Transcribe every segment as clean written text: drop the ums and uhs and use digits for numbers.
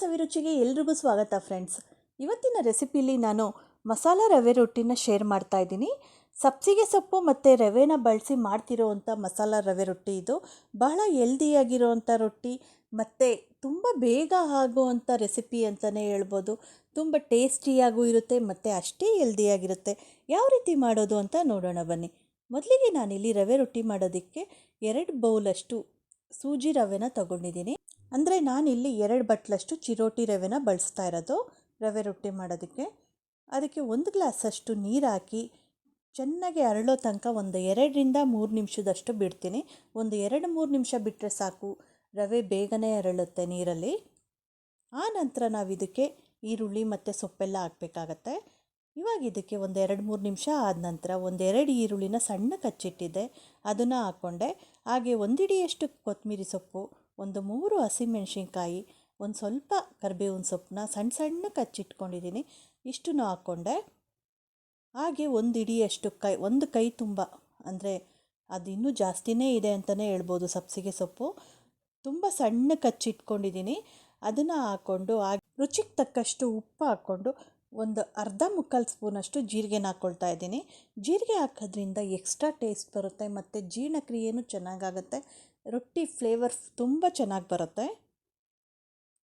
ಸವಿರುಚಿಗೆ ಎಲ್ರಿಗೂ ಸ್ವಾಗತ ಫ್ರೆಂಡ್ಸ್. ಇವತ್ತಿನ ರೆಸಿಪಿಲಿ ನಾನು ಮಸಾಲ ರವೆ ರೊಟ್ಟಿನ ಶೇರ್ ಮಾಡ್ತಾ ಇದ್ದೀನಿ. ಸಬ್ಸಿಗೆ ಸೊಪ್ಪು ಮತ್ತು ರವೆನ ಬಳಸಿ ಮಾಡ್ತಿರೋವಂಥ ಮಸಾಲ ರವೆ ರೊಟ್ಟಿ ಇದು. ಬಹಳ ಹೆಲ್ದಿಯಾಗಿರೋವಂಥ ರೊಟ್ಟಿ ಮತ್ತು ತುಂಬ ಬೇಗ ಆಗುವಂಥ ರೆಸಿಪಿ ಅಂತಲೇ ಹೇಳ್ಬೋದು. ತುಂಬ ಟೇಸ್ಟಿಯಾಗೂ ಇರುತ್ತೆ ಮತ್ತು ಅಷ್ಟೇ ಹೆಲ್ದಿಯಾಗಿರುತ್ತೆ. ಯಾವ ರೀತಿ ಮಾಡೋದು ಅಂತ ನೋಡೋಣ ಬನ್ನಿ. ಮೊದಲಿಗೆ ನಾನಿಲ್ಲಿ ರವೆ ರೊಟ್ಟಿ ಮಾಡೋದಕ್ಕೆ 2 ಬೌಲಷ್ಟು ಸೂಜಿ ರವೆನ ತಗೊಂಡಿದ್ದೀನಿ. ಅಂದರೆ ನಾನಿಲ್ಲಿ 2 ಬಟ್ಲಷ್ಟು ಚಿರೋಟಿ ರವೆನ ಬಳಸ್ತಾ ಇರೋದು ರವೆ ರೊಟ್ಟಿ ಮಾಡೋದಕ್ಕೆ. ಅದಕ್ಕೆ 1 ಗ್ಲಾಸಷ್ಟು ನೀರು ಹಾಕಿ ಚೆನ್ನಾಗಿ ಅರಳೋ ತನಕ ಒಂದು 2ರಿಂದ 3 ನಿಮಿಷದಷ್ಟು ಬಿಡ್ತೀನಿ. ಒಂದು 2-3 ನಿಮಿಷ ಬಿಟ್ಟರೆ ಸಾಕು, ರವೆ ಬೇಗನೆ ಅರಳುತ್ತೆ ನೀರಲ್ಲಿ. ಆ ನಂತರ ನಾವು ಇದಕ್ಕೆ ಈರುಳ್ಳಿ ಮತ್ತು ಸೊಪ್ಪೆಲ್ಲ ಹಾಕಬೇಕಾಗತ್ತೆ. ಇವಾಗ ಇದಕ್ಕೆ ಒಂದು 2-3 ನಿಮಿಷ ಆದ ನಂತರ 1-2 ಈರುಳ್ಳಿನ ಸಣ್ಣಕ್ಕೆ ಹಚ್ಚಿಟ್ಟಿದ್ದೆ, ಅದನ್ನು ಹಾಕ್ಕೊಂಡೆ. ಹಾಗೆ 1 ಹಿಡಿಯಷ್ಟು ಕೊತ್ತಂಬರಿ ಸೊಪ್ಪು, ಒಂದು 3 ಹಸಿಮೆಣಸಿನ್ಕಾಯಿ, ಒಂದು ಸ್ವಲ್ಪ ಕರಿಬೇವಿನ ಸೊಪ್ಪನ್ನ ಸಣ್ಣಕ್ಕೆ ಹಚ್ಚಿಟ್ಕೊಂಡಿದ್ದೀನಿ, ಇಷ್ಟನ್ನು ಹಾಕ್ಕೊಂಡೆ. ಹಾಗೆ 1 ಹಿಡಿಯಷ್ಟು ಒಂದು ಕೈ ತುಂಬ, ಅಂದರೆ ಅದು ಇನ್ನೂ ಜಾಸ್ತಿನೇ ಇದೆ ಅಂತಲೇ ಹೇಳ್ಬೋದು. ಸಬ್ಸಿಗೆ ಸೊಪ್ಪು ತುಂಬ ಸಣ್ಣಕ್ಕೆ ಹಚ್ಚಿಟ್ಕೊಂಡಿದ್ದೀನಿ, ಅದನ್ನು ಹಾಕ್ಕೊಂಡು ರುಚಿಗೆ ತಕ್ಕಷ್ಟು ಉಪ್ಪು ಹಾಕ್ಕೊಂಡು ಒಂದು ಅರ್ಧ-ಮುಕ್ಕಾಲು ಸ್ಪೂನಷ್ಟು ಜೀರಿಗೆನ ಹಾಕ್ಕೊಳ್ತಾ ಇದ್ದೀನಿ. ಜೀರಿಗೆ ಹಾಕೋದ್ರಿಂದ ಎಕ್ಸ್ಟ್ರಾ ಟೇಸ್ಟ್ ಬರುತ್ತೆ ಮತ್ತು ಜೀರ್ಣಕ್ರಿಯೆಯೂ ಚೆನ್ನಾಗಾಗುತ್ತೆ. ರೊಟ್ಟಿ ಫ್ಲೇವರ್ ತುಂಬ ಚೆನ್ನಾಗಿ ಬರುತ್ತೆ.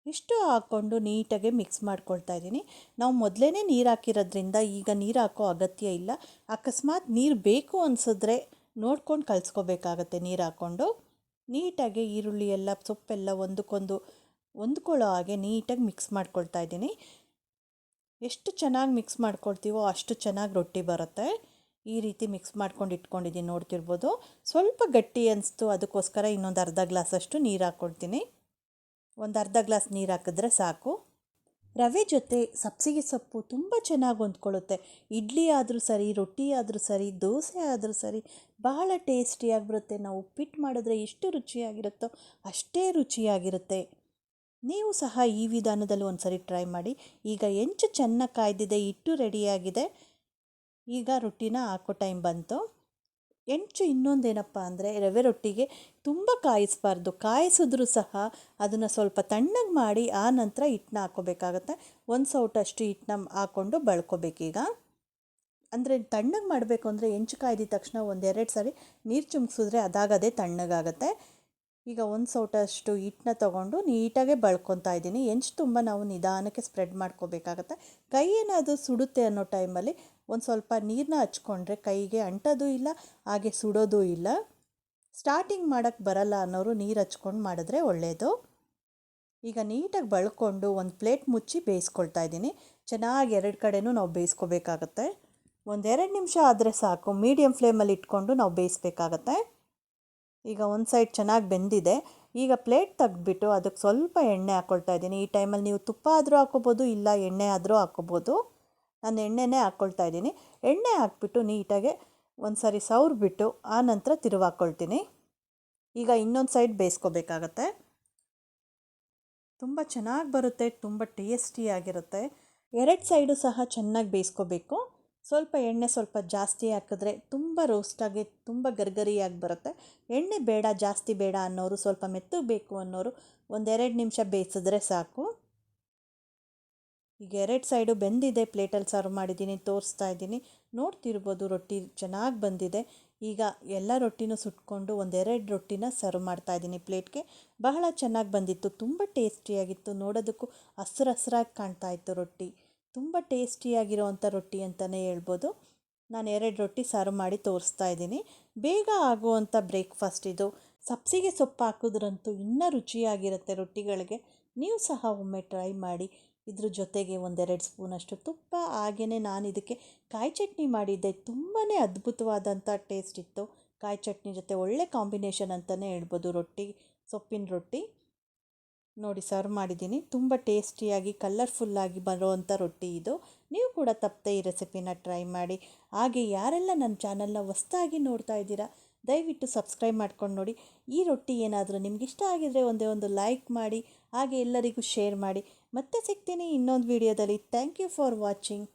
ಇಷ್ಟು ಹಾಕ್ಕೊಂಡು ನೀಟಾಗಿ ಮಿಕ್ಸ್ ಮಾಡ್ಕೊಳ್ತಾ ಇದ್ದೀನಿ. ನಾವು ಮೊದಲೇ ನೀರು ಹಾಕಿರೋದ್ರಿಂದ ಈಗ ನೀರು ಹಾಕೋ ಅಗತ್ಯ ಇಲ್ಲ. ಅಕಸ್ಮಾತ್ ನೀರು ಬೇಕು ಅನಿಸಿದ್ರೆ ನೋಡ್ಕೊಂಡು ಕಲಿಸ್ಕೋಬೇಕಾಗತ್ತೆ. ನೀರು ಹಾಕ್ಕೊಂಡು ನೀಟಾಗಿ ಈರುಳ್ಳಿ ಎಲ್ಲ ಸೊಪ್ಪೆಲ್ಲ ಒಂದಕ್ಕೊಂದು ಹೊಂದ್ಕೊಳ್ಳೋ ಹಾಗೆ ನೀಟಾಗಿ ಮಿಕ್ಸ್ ಮಾಡ್ಕೊಳ್ತಾ ಇದ್ದೀನಿ. ಎಷ್ಟು ಚೆನ್ನಾಗಿ ಮಿಕ್ಸ್ ಮಾಡ್ಕೊಳ್ತೀವೋ ಅಷ್ಟು ಚೆನ್ನಾಗಿ ರೊಟ್ಟಿ ಬರುತ್ತೆ. ಈ ರೀತಿ ಮಿಕ್ಸ್ ಮಾಡ್ಕೊಂಡು ಇಟ್ಕೊಂಡಿದ್ದೀನಿ, ನೋಡ್ತಿರ್ಬೋದು. ಸ್ವಲ್ಪ ಗಟ್ಟಿ ಅನಿಸ್ತು, ಅದಕ್ಕೋಸ್ಕರ ಇನ್ನೊಂದು ಅರ್ಧ ಗ್ಲಾಸಷ್ಟು ನೀರು ಹಾಕ್ಕೊಳ್ತೀನಿ. ಒಂದು ಅರ್ಧ ಗ್ಲಾಸ್ ನೀರು ಹಾಕಿದ್ರೆ ಸಾಕು. ರವೆ ಜೊತೆ ಸಬ್ಸಿಗೆ ಸೊಪ್ಪು ತುಂಬ ಚೆನ್ನಾಗಿ ಹೊಂದ್ಕೊಳ್ಳುತ್ತೆ. ಇಡ್ಲಿ ಆದರೂ ಸರಿ, ರೊಟ್ಟಿ ಆದರೂ ಸರಿ, ದೋಸೆ ಆದರೂ ಸರಿ, ಬಹಳ ಟೇಸ್ಟಿಯಾಗಿ ಬರುತ್ತೆ. ನಾವು ಉಪ್ಪಿಟ್ಟು ಮಾಡಿದ್ರೆ ಎಷ್ಟು ರುಚಿಯಾಗಿರುತ್ತೋ ಅಷ್ಟೇ ರುಚಿಯಾಗಿರುತ್ತೆ. ನೀವು ಸಹ ಈ ವಿಧಾನದಲ್ಲಿ ಒಂದು ಸರಿ ಟ್ರೈ ಮಾಡಿ. ಈಗ ಹೆಂಚು ಚೆನ್ನಾಗಿ ಕಾಯ್ದಿದೆ, ಹಿಟ್ಟು ರೆಡಿಯಾಗಿದೆ. ಈಗ ರೊಟ್ಟಿನ ಹಾಕೋ ಟೈಮ್ ಬಂತು. ಹೆಂಚು ಇನ್ನೊಂದೇನಪ್ಪ ಅಂದರೆ ರವೆ ರೊಟ್ಟಿಗೆ ತುಂಬ ಕಾಯಿಸಬಾರ್ದು. ಕಾಯಿಸಿದ್ರೂ ಸಹ ಅದನ್ನು ಸ್ವಲ್ಪ ತಣ್ಣಗೆ ಮಾಡಿ ಆ ನಂತರ ಹಿಟ್ಟನ್ನ ಹಾಕ್ಕೋಬೇಕಾಗತ್ತೆ. 1 ಸೌಟಷ್ಟು ಹಿಟ್ಟನ್ನ ಹಾಕ್ಕೊಂಡು ಬಳ್ಕೋಬೇಕೀಗ. ಅಂದರೆ ತಣ್ಣಗೆ ಮಾಡಬೇಕು ಅಂದರೆ ಹೆಂಚು ಕಾಯ್ದಿದ ತಕ್ಷಣ 1-2 ಸಾರಿ ನೀರು ಚುಮ್ಕಿಸಿದ್ರೆ ಅದಾಗದೇ ತಣ್ಣಗಾಗತ್ತೆ. ಈಗ 1 ಸೌಟಷ್ಟು ಹಿಟ್ಟನ್ನ ತೊಗೊಂಡು ನೀಟಾಗೆ ಬಳ್ಕೊತಾ ಇದ್ದೀನಿ. ಹೆಂಚು ತುಂಬ ನಾವು ನಿಧಾನಕ್ಕೆ ಸ್ಪ್ರೆಡ್ ಮಾಡ್ಕೋಬೇಕಾಗತ್ತೆ. ಕೈ ಏನಾದರೂ ಸುಡುತ್ತೆ ಅನ್ನೋ ಟೈಮಲ್ಲಿ ಒಂದು ಸ್ವಲ್ಪ ನೀರನ್ನ ಹಚ್ಕೊಂಡ್ರೆ ಕೈಗೆ ಅಂಟೋದು ಇಲ್ಲ, ಹಾಗೆ ಸುಡೋದು ಇಲ್ಲ. ಸ್ಟಾರ್ಟಿಂಗ್ ಮಾಡೋಕ್ಕೆ ಬರಲ್ಲ ಅನ್ನೋರು ನೀರು ಹಚ್ಕೊಂಡು ಮಾಡಿದ್ರೆ ಒಳ್ಳೆಯದು. ಈಗ ನೀಟಾಗಿ ಬಳ್ಕೊಂಡು ಒಂದು ಪ್ಲೇಟ್ ಮುಚ್ಚಿ ಬೇಯಿಸ್ಕೊಳ್ತಾ ಇದ್ದೀನಿ. ಚೆನ್ನಾಗಿ 2 ಕಡೆನೂ ನಾವು ಬೇಯಿಸ್ಕೋಬೇಕಾಗತ್ತೆ. 1-2 ನಿಮಿಷ ಆದರೆ ಸಾಕು. ಮೀಡಿಯಮ್ ಫ್ಲೇಮಲ್ಲಿ ಇಟ್ಕೊಂಡು ನಾವು ಬೇಯಿಸ್ಬೇಕಾಗತ್ತೆ. ಈಗ ಒಂದು ಸೈಡ್ ಚೆನ್ನಾಗಿ ಬೆಂದಿದೆ. ಈಗ ಪ್ಲೇಟ್ ತೆಗೆದ್ಬಿಟ್ಟು ಅದಕ್ಕೆ ಸ್ವಲ್ಪ ಎಣ್ಣೆ ಹಾಕ್ಕೊಳ್ತಾ ಇದ್ದೀನಿ. ಈ ಟೈಮಲ್ಲಿ ನೀವು ತುಪ್ಪ ಆದರೂ ಹಾಕ್ಕೋಬೋದು, ಇಲ್ಲ ಎಣ್ಣೆ ಆದರೂ ಹಾಕ್ಕೋಬೋದು. ನಾನು ಎಣ್ಣೆನೇ ಹಾಕ್ಕೊಳ್ತಾ ಇದ್ದೀನಿ. ಎಣ್ಣೆ ಹಾಕ್ಬಿಟ್ಟು ನೀಟಾಗೆ ಒಂದು ಸಾರಿ ಸವರ್ಬಿಟ್ಟು ಆ ನಂತರ ತಿರುವಾಕ್ಕೊಳ್ತೀನಿ. ಈಗ ಇನ್ನೊಂದು ಸೈಡ್ ಬೇಯಿಸ್ಕೋಬೇಕಾಗತ್ತೆ. ತುಂಬ ಚೆನ್ನಾಗಿ ಬರುತ್ತೆ, ತುಂಬ ಟೇಸ್ಟಿಯಾಗಿರುತ್ತೆ. 2 ಸೈಡು ಸಹ ಚೆನ್ನಾಗಿ ಬೇಯಿಸ್ಕೋಬೇಕು. ಸ್ವಲ್ಪ ಎಣ್ಣೆ ಸ್ವಲ್ಪ ಜಾಸ್ತಿ ಹಾಕಿದ್ರೆ ತುಂಬ ರೋಸ್ಟಾಗಿ ತುಂಬ ಗರಿಗರಿಯಾಗಿ ಬರುತ್ತೆ. ಎಣ್ಣೆ ಬೇಡ, ಜಾಸ್ತಿ ಬೇಡ ಅನ್ನೋರು, ಸ್ವಲ್ಪ ಮೆತ್ತಗೆ ಬೇಕು ಅನ್ನೋರು 1-2 ನಿಮಿಷ ಬೇಯಿಸಿದ್ರೆ ಸಾಕು. ಈಗ 2 ಸೈಡು ಬೆಂದಿದೆ. ಪ್ಲೇಟಲ್ಲಿ ಸರ್ವ್ ಮಾಡಿದ್ದೀನಿ, ತೋರಿಸ್ತಾ ಇದ್ದೀನಿ. ನೋಡ್ತಿರ್ಬೋದು ರೊಟ್ಟಿ ಚೆನ್ನಾಗಿ ಬಂದಿದೆ. ಈಗ ಎಲ್ಲ ರೊಟ್ಟಿನೂ ಸುಟ್ಕೊಂಡು 1-2 ರೊಟ್ಟಿನ ಸರ್ವ್ ಮಾಡ್ತಾಯಿದ್ದೀನಿ ಪ್ಲೇಟ್ಗೆ. ಬಹಳ ಚೆನ್ನಾಗಿ ಬಂದಿತ್ತು, ತುಂಬ ಟೇಸ್ಟಿಯಾಗಿತ್ತು. ನೋಡೋದಕ್ಕೂ ಹಸ್ರಾಗಿ ಕಾಣ್ತಾ ಇತ್ತು ರೊಟ್ಟಿ. ತುಂಬ ಟೇಸ್ಟಿಯಾಗಿರೋವಂಥ ರೊಟ್ಟಿ ಅಂತಲೇ ಹೇಳ್ಬೋದು. ನಾನು 2 ರೊಟ್ಟಿ ಸರ್ವ್ ಮಾಡಿ ತೋರಿಸ್ತಾ ಇದ್ದೀನಿ. ಬೇಗ ಆಗುವಂಥ ಬ್ರೇಕ್ಫಾಸ್ಟ್ ಇದು. ಸಬ್ಸಿಗೆ ಸೊಪ್ಪು ಹಾಕಿದ್ರಂತೂ ಇನ್ನೂ ರುಚಿಯಾಗಿರುತ್ತೆ ರೊಟ್ಟಿಗಳಿಗೆ. ನೀವು ಸಹ ಒಮ್ಮೆ ಟ್ರೈ ಮಾಡಿ. ಇದ್ರ ಜೊತೆಗೆ 1-2 ಸ್ಪೂನಷ್ಟು ತುಪ್ಪ, ಹಾಗೆಯೇ ನಾನು ಇದಕ್ಕೆ ಕಾಯಿ ಚಟ್ನಿ ಮಾಡಿದ್ದೆ. ತುಂಬಾ ಅದ್ಭುತವಾದಂಥ ಟೇಸ್ಟ್ ಇತ್ತು. ಕಾಯಿ ಚಟ್ನಿ ಜೊತೆ ಒಳ್ಳೆ ಕಾಂಬಿನೇಷನ್ ಅಂತಲೇ ಹೇಳ್ಬೋದು ರೊಟ್ಟಿ, ಸೊಪ್ಪಿನ ರೊಟ್ಟಿ. ನೋಡಿ ಸರ್ವ್ ಮಾಡಿದ್ದೀನಿ. ತುಂಬ ಟೇಸ್ಟಿಯಾಗಿ ಕಲರ್ಫುಲ್ಲಾಗಿ ಬರುವಂಥ ರೊಟ್ಟಿ ಇದು. ನೀವು ಕೂಡ ತಪ್ಪದೆ ಈ ರೆಸಿಪಿನ ಟ್ರೈ ಮಾಡಿ. ಹಾಗೆ ಯಾರೆಲ್ಲ ನನ್ನ ಚಾನಲ್ನ ಹೊಸದಾಗಿ ನೋಡ್ತಾ ಇದ್ದೀರಾ, ದಯವಿಟ್ಟು ಸಬ್ಸ್ಕ್ರೈಬ್ ಮಾಡ್ಕೊಂಡು ನೋಡಿ. ಈ ರೊಟ್ಟಿ ಏನಾದರೂ ನಿಮ್ಗೆ ಇಷ್ಟ ಆಗಿದರೆ ಒಂದು ಲೈಕ್ ಮಾಡಿ, ಹಾಗೆ ಎಲ್ಲರಿಗೂ ಶೇರ್ ಮಾಡಿ. ಮತ್ತೆ ಸಿಗ್ತೀನಿ ಇನ್ನೊಂದು ವಿಡಿಯೋದಲ್ಲಿ. Thank you for watching.